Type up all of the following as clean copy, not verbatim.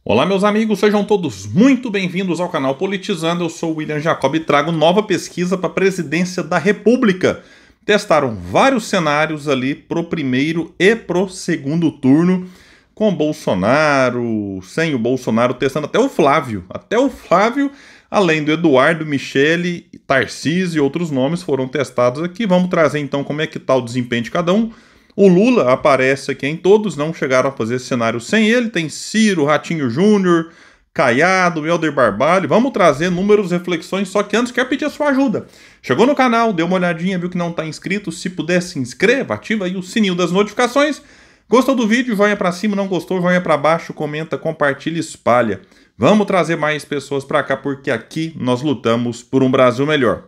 Olá, meus amigos, sejam todos muito bem-vindos ao canal Politizando. Eu sou o William Jacob e trago nova pesquisa para a presidência da República. Testaram vários cenários ali pro primeiro e pro segundo turno, com Bolsonaro, sem o Bolsonaro, testando até o Flávio. Além do Eduardo, Michele, Tarcísio e outros nomes foram testados aqui. Vamos trazer então como é que está o desempenho de cada um. O Lula aparece aqui em todos, não chegaram a fazer esse cenário sem ele. Tem Ciro, Ratinho Júnior, Caiado, Helder Barbalho. Vamos trazer números, reflexões, só que antes quero pedir a sua ajuda. Chegou no canal, deu uma olhadinha, viu que não está inscrito? Se puder, se inscreva, ativa aí o sininho das notificações. Gostou do vídeo? Joinha para cima, não gostou? Joinha para baixo, comenta, compartilha e espalha. Vamos trazer mais pessoas para cá, porque aqui nós lutamos por um Brasil melhor.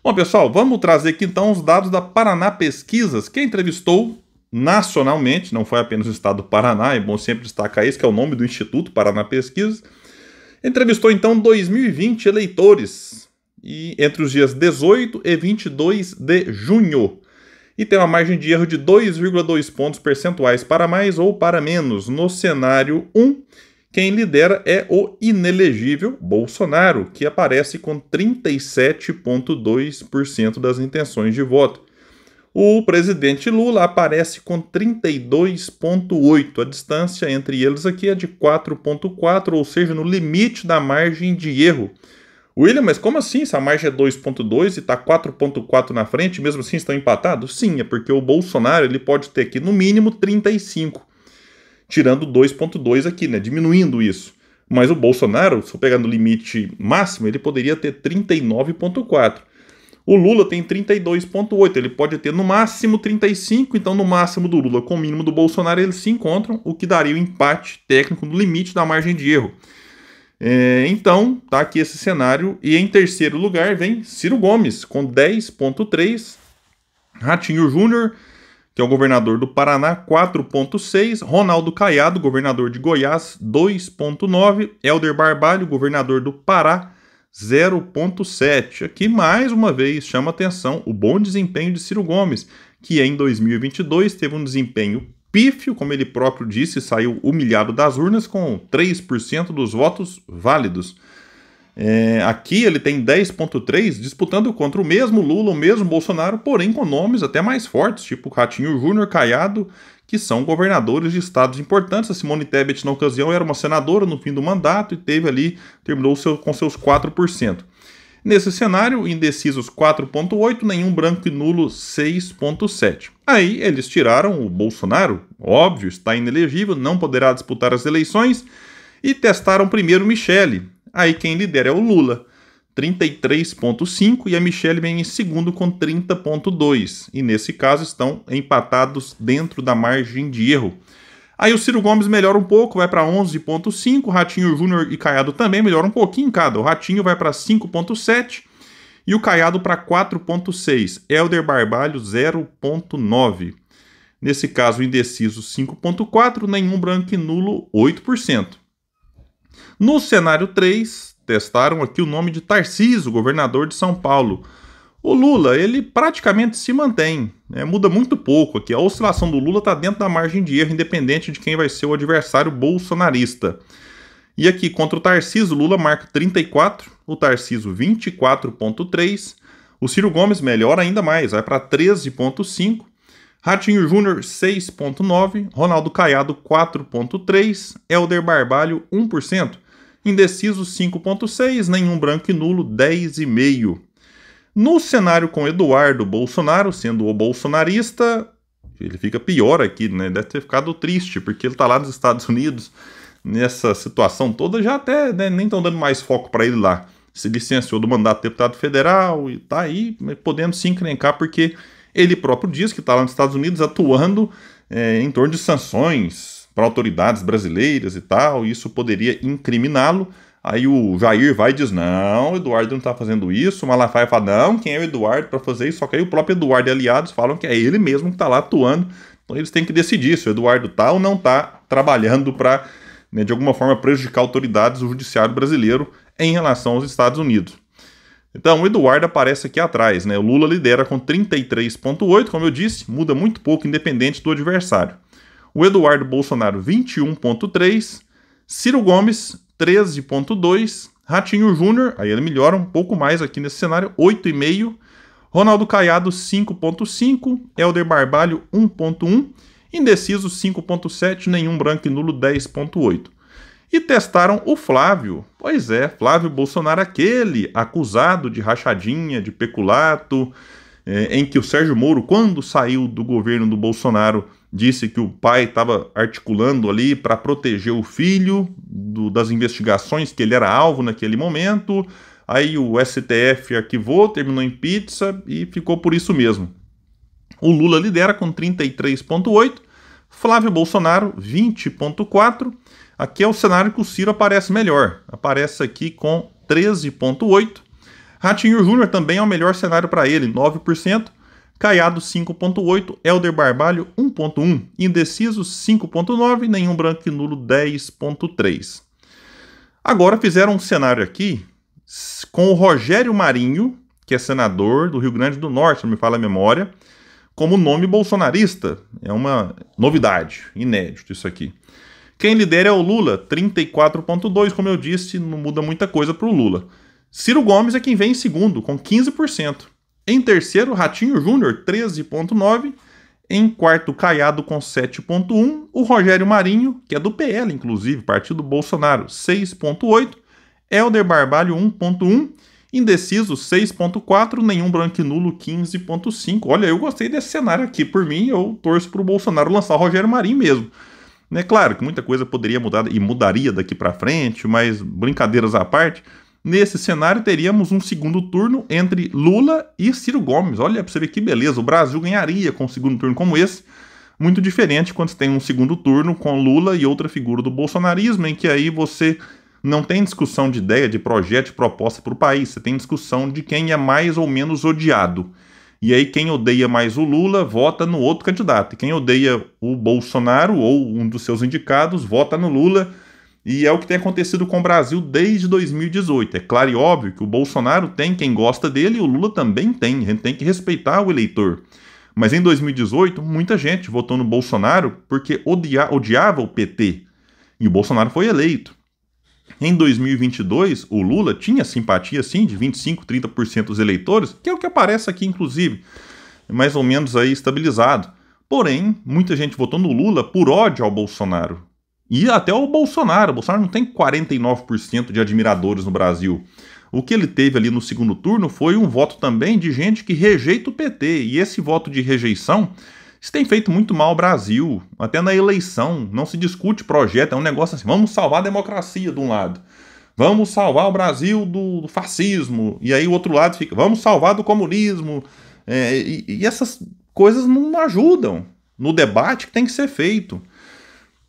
Bom, pessoal, vamos trazer aqui então os dados da Paraná Pesquisas, que entrevistou nacionalmente, não foi apenas o estado do Paraná, é bom sempre destacar isso, que é o nome do Instituto Paraná Pesquisas. Entrevistou então 2020 eleitores, e entre os dias 18 e 22 de junho. E tem uma margem de erro de 2,2 pontos percentuais para mais ou para menos. No cenário 1, quem lidera é o inelegível Bolsonaro, que aparece com 37,2% das intenções de voto. O presidente Lula aparece com 32,8%. A distância entre eles aqui é de 4,4%, ou seja, no limite da margem de erro. William, mas como assim? Se a margem é 2,2 e está 4,4 na frente, mesmo assim estão empatados? Sim, é porque o Bolsonaro ele pode ter aqui no mínimo 35, tirando 2,2 aqui, né? Diminuindo isso. Mas o Bolsonaro, se eu pegar no limite máximo, ele poderia ter 39,4. O Lula tem 32,8, ele pode ter no máximo 35, então no máximo do Lula com o mínimo do Bolsonaro eles se encontram, o que daria o empate técnico no limite da margem de erro. Então, tá aqui esse cenário, e em terceiro lugar vem Ciro Gomes, com 10,3, Ratinho Júnior, que é o governador do Paraná, 4,6, Ronaldo Caiado, governador de Goiás, 2,9, Helder Barbalho, governador do Pará, 0,7. Aqui, mais uma vez, chama atenção o bom desempenho de Ciro Gomes, que em 2022 teve um desempenho pífio, como ele próprio disse, saiu humilhado das urnas com 3% dos votos válidos. Aqui ele tem 10,3, disputando contra o mesmo Lula, o mesmo Bolsonaro, porém com nomes até mais fortes, tipo Ratinho Júnior, Caiado, que são governadores de estados importantes. A Simone Tebet, na ocasião, era uma senadora no fim do mandato e terminou com seus 4%. Nesse cenário, indecisos 4,8, nenhum branco e nulo 6,7. Aí eles tiraram o Bolsonaro, óbvio, está inelegível, não poderá disputar as eleições, e testaram primeiro Michele. Aí quem lidera é o Lula, 33,5, e a Michele vem em segundo com 30,2. E nesse caso estão empatados dentro da margem de erro. Aí o Ciro Gomes melhora um pouco, vai para 11,5, Ratinho Júnior e Caiado também melhoram um pouquinho cada. O Ratinho vai para 5,7 e o Caiado para 4,6. Helder Barbalho 0,9. Nesse caso, indeciso 5,4, nenhum branco e nulo 8%. No cenário 3, testaram aqui o nome de Tarcísio, governador de São Paulo. O Lula, ele praticamente se mantém, muda muito pouco aqui. A oscilação do Lula está dentro da margem de erro, independente de quem vai ser o adversário bolsonarista. E aqui, contra o Tarcísio, o Lula marca 34, o Tarcísio 24,3, o Ciro Gomes melhora ainda mais, vai para 13,5, Ratinho Júnior 6,9, Ronaldo Caiado 4,3, Helder Barbalho 1%, indeciso 5,6, nenhum branco e nulo 10,5%. No cenário com Eduardo Bolsonaro, sendo o bolsonarista, ele fica pior aqui, né? Deve ter ficado triste, porque ele está lá nos Estados Unidos, nessa situação toda, já até nem estão dando mais foco para ele lá. Se licenciou do mandato de deputado federal e está aí podendo se encrencar, porque ele próprio diz que está lá nos Estados Unidos atuando em torno de sanções para autoridades brasileiras e tal, e isso poderia incriminá-lo. Aí o Jair vai e diz, não, o Eduardo não está fazendo isso. O Malafaia fala, não, quem é o Eduardo para fazer isso? Só que aí o próprio Eduardo e aliados falam que é ele mesmo que está lá atuando. Então eles têm que decidir se o Eduardo está ou não está trabalhando para, de alguma forma, prejudicar autoridades do judiciário brasileiro em relação aos Estados Unidos. Então o Eduardo aparece aqui atrás, O Lula lidera com 33,8, como eu disse, muda muito pouco independente do adversário. O Eduardo Bolsonaro 21,3, Ciro Gomes, 13,2%. Ratinho Júnior, aí ele melhora um pouco mais aqui nesse cenário, 8,5%. Ronaldo Caiado, 5,5%. Helder Barbalho, 1,1%. Indeciso, 5,7%. Nenhum branco e nulo, 10,8%. E testaram o Flávio. Pois é, Flávio Bolsonaro, aquele acusado de rachadinha, de peculato, em que o Sérgio Moro, quando saiu do governo do Bolsonaro, disse que o pai estava articulando ali para proteger o filho das investigações, que ele era alvo naquele momento. Aí o STF arquivou, terminou em pizza e ficou por isso mesmo. O Lula lidera com 33,8%, Flávio Bolsonaro 20,4%. Aqui é o cenário que o Ciro aparece melhor. Aparece aqui com 13,8%. Ratinho Júnior também é o melhor cenário para ele, 9%. Caiado 5,8%. Helder Barbalho 1,1%. Indecisos 5,9%. Nenhum branco e nulo 10,3%. Agora fizeram um cenário aqui com o Rogério Marinho, que é senador do Rio Grande do Norte, não me falha a memória, como nome bolsonarista. É uma novidade, inédito isso aqui. Quem lidera é o Lula, 34,2%, como eu disse, não muda muita coisa para o Lula. Ciro Gomes é quem vem em segundo, com 15%. Em terceiro, Ratinho Júnior, 13,9%. Em quarto, Caiado, com 7,1%. O Rogério Marinho, que é do PL, inclusive, partido Bolsonaro, 6,8%. Helder Barbalho, 1,1%. Indeciso, 6,4%. Nenhum branco e nulo, 15,5%. Olha, eu gostei desse cenário aqui. Por mim, eu torço para o Bolsonaro lançar o Rogério Marinho mesmo. É claro que muita coisa poderia mudar e mudaria daqui para frente, mas brincadeiras à parte, nesse cenário teríamos um segundo turno entre Lula e Ciro Gomes. Olha para você ver que beleza, o Brasil ganharia com um segundo turno como esse. Muito diferente quando você tem um segundo turno com Lula e outra figura do bolsonarismo, em que aí você não tem discussão de ideia, de projeto, de proposta para o país, você tem discussão de quem é mais ou menos odiado. E aí quem odeia mais o Lula vota no outro candidato. E quem odeia o Bolsonaro ou um dos seus indicados vota no Lula. E é o que tem acontecido com o Brasil desde 2018. É claro e óbvio que o Bolsonaro tem quem gosta dele e o Lula também tem. A gente tem que respeitar o eleitor. Mas em 2018, muita gente votou no Bolsonaro porque odiava o PT. E o Bolsonaro foi eleito. Em 2022, o Lula tinha simpatia, sim, de 25%, 30% dos eleitores, que é o que aparece aqui, inclusive, mais ou menos aí estabilizado. Porém, muita gente votou no Lula por ódio ao Bolsonaro. E até o Bolsonaro não tem 49% de admiradores no Brasil. O que ele teve ali no segundo turno foi um voto também de gente que rejeita o PT. E esse voto de rejeição, isso tem feito muito mal ao Brasil. Até na eleição, não se discute projeto, é um negócio assim, vamos salvar a democracia de um lado. Vamos salvar o Brasil do fascismo. E aí o outro lado fica, vamos salvar do comunismo. E essas coisas não ajudam no debate que tem que ser feito.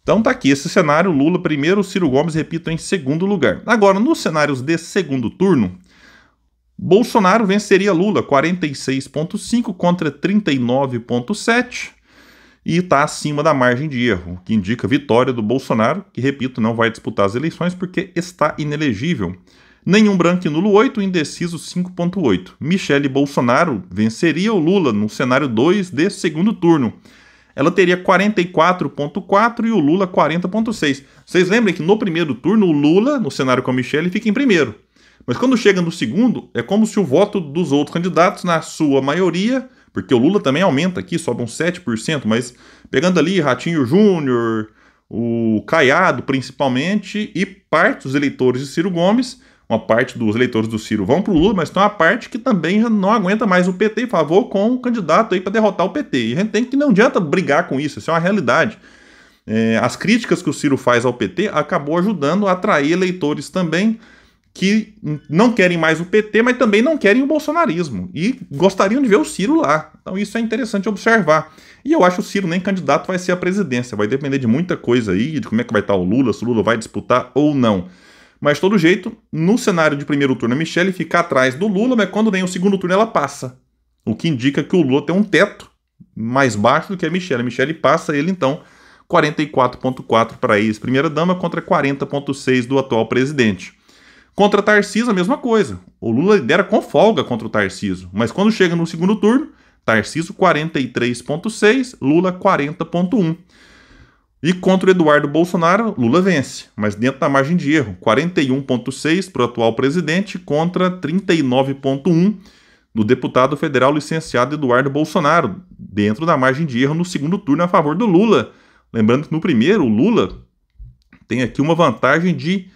Então tá aqui, esse cenário, Lula primeiro, Ciro Gomes, repito, em segundo lugar. Agora, nos cenários de segundo turno, Bolsonaro venceria Lula, 46,5% contra 39,7%, e está acima da margem de erro, que indica vitória do Bolsonaro, que, repito, não vai disputar as eleições porque está inelegível. Nenhum branco e nulo, 8%, indeciso, 5,8%. Michele Bolsonaro venceria o Lula no cenário 2 de segundo turno. Ela teria 44,4% e o Lula 40,6%. Vocês lembram que no primeiro turno o Lula, no cenário com a Michele, fica em primeiro. Mas quando chega no segundo, é como se o voto dos outros candidatos, na sua maioria, porque o Lula também aumenta aqui, sobe uns 7%, mas pegando ali Ratinho Júnior, o Caiado principalmente, e parte dos eleitores de Ciro Gomes, uma parte dos eleitores do Ciro vão para o Lula, mas tem uma parte que também já não aguenta mais o PT e favor com o candidato aí para derrotar o PT. E a gente tem que, não adianta brigar com isso é uma realidade. As críticas que o Ciro faz ao PT acabou ajudando a atrair eleitores também que não querem mais o PT, mas também não querem o bolsonarismo. E gostariam de ver o Ciro lá. Então isso é interessante observar. E eu acho que o Ciro nem candidato vai ser à presidência. Vai depender de muita coisa aí, de como é que vai estar o Lula, se o Lula vai disputar ou não. Mas, de todo jeito, no cenário de primeiro turno, a Michele fica atrás do Lula, mas quando vem o segundo turno, ela passa. O que indica que o Lula tem um teto mais baixo do que a Michele. A Michele passa ele, então, 44,4% para a ex-primeira-dama contra 40,6% do atual presidente. Contra Tarcísio, a mesma coisa. O Lula lidera com folga contra o Tarcísio, mas quando chega no segundo turno, Tarcísio 43,6%, Lula 40,1%. E contra o Eduardo Bolsonaro, Lula vence, mas dentro da margem de erro, 41,6% para o atual presidente contra 39,1% do deputado federal licenciado Eduardo Bolsonaro, dentro da margem de erro no segundo turno a favor do Lula. Lembrando que no primeiro, o Lula tem aqui uma vantagem de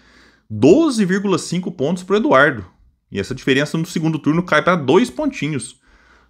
12,5 pontos para o Eduardo. E essa diferença no segundo turno cai para 2 pontinhos.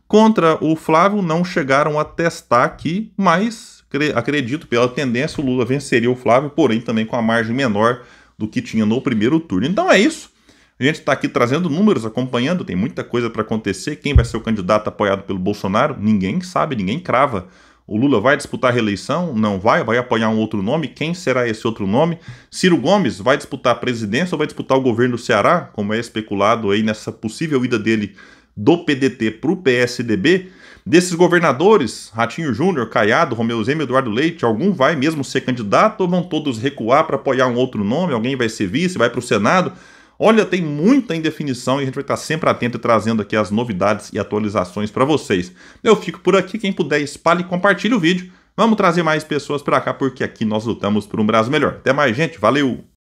Contra o Flávio, não chegaram a testar aqui, mas acredito, pela tendência, o Lula venceria o Flávio, porém também com a margem menor do que tinha no primeiro turno. Então é isso. A gente está aqui trazendo números, acompanhando, tem muita coisa para acontecer. Quem vai ser o candidato apoiado pelo Bolsonaro? Ninguém sabe, ninguém crava. O Lula vai disputar a reeleição? Não vai? Vai apoiar um outro nome? Quem será esse outro nome? Ciro Gomes vai disputar a presidência ou vai disputar o governo do Ceará? Como é especulado aí nessa possível ida dele do PDT para o PSDB. Desses governadores, Ratinho Júnior, Caiado, Romeu Zema, Eduardo Leite, algum vai mesmo ser candidato ou vão todos recuar para apoiar um outro nome? Alguém vai ser vice, vai para o Senado? Olha, tem muita indefinição e a gente vai estar sempre atento e trazendo aqui as novidades e atualizações para vocês. Eu fico por aqui, quem puder espalhe e compartilhe o vídeo. Vamos trazer mais pessoas para cá porque aqui nós lutamos por um Brasil melhor. Até mais, gente. Valeu!